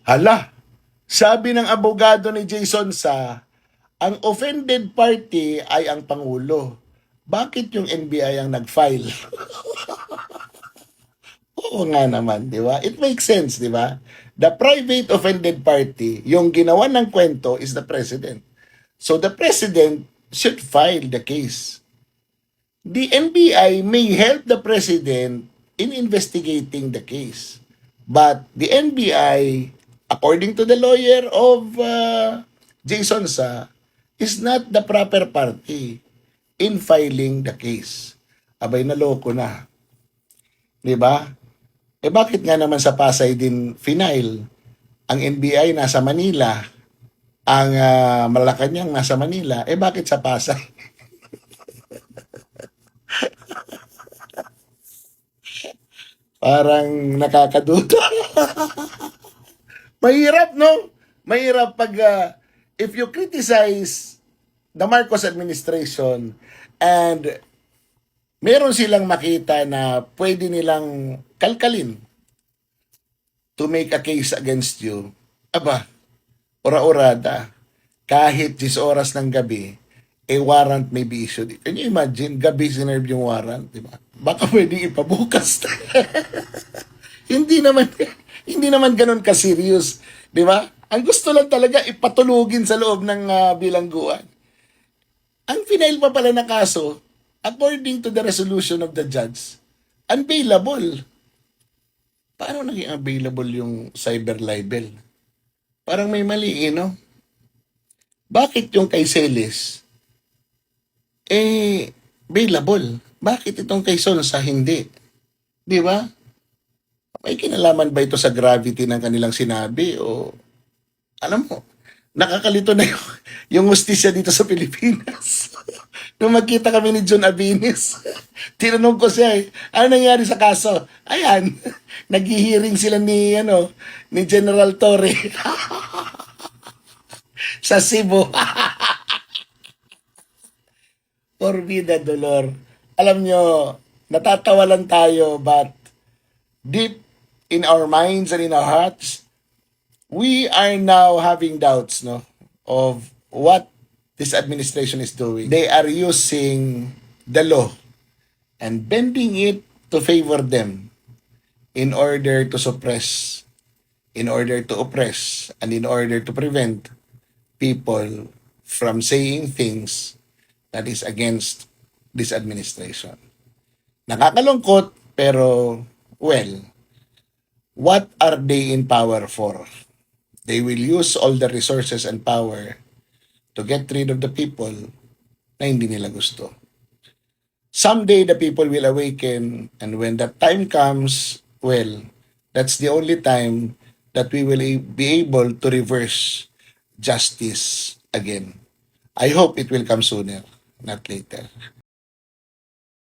Hala, sabi ng abogado ni Jason sa, ang offended party ay ang Pangulo. Bakit yung NBI ang nag-file? Oo nga naman, di ba? It makes sense, di ba? The private offended party, yung ginawa ng kwento is the president. So the president should file the case. The NBI may help the president in investigating the case. But the NBI, according to the lawyer of Jason Sa, is not the proper party in filing the case. Abay, naloko na. Di ba? Eh bakit nga naman sa Pasay din final? Ang NBI nasa Manila, ang Malacanang nasa Manila, eh bakit sa Pasay? Parang nakakaduda. Mahirap, no? Mahirap pag if you criticize the Marcos administration and meron silang makita na pwede nilang kalkalin to make a case against you, aba, ora-orada, kahit 10 oras ng gabi, a warrant may be issued. Can you imagine, gabi sinerve yung warrant, di ba? Baka pwedeng ipabukas. Hindi naman, hindi naman ganun ka-serious, di ba? Ang gusto lang talaga ipatulugin sa loob ng bilangguan. Ang final pa pala na kaso, according to the resolution of the judge, unbailable. Paano naging available yung cyber libel? Parang may mali, no? Bakit yung kay Celis, bailable? Bakit itong kay Sonsa hindi? Di ba? May kinalaman ba ito sa gravity ng kanilang sinabi o alam mo, nakakalito na yung hustisya dito sa Pilipinas. Nung magkita kami ni John Abinis, tinanong ko siya ano nangyari sa kaso? Ayan, naghihiring sila ni General Torre sa Cebu. Forbida dolor. Alam nyo, natatawa lang tayo but deep in our minds and in our hearts, we are now having doubts of what this administration is doing. They are using the law and bending it to favor them in order to suppress, in order to oppress, and in order to prevent people from saying things that is against this administration. Nakakalungkot, pero, well, what are they in power for? They will use all the resources and power to get rid of the people na hindi nila gusto. Someday, the people will awaken, and when that time comes, well, that's the only time that we will be able to reverse justice again. I hope it will come sooner, not later.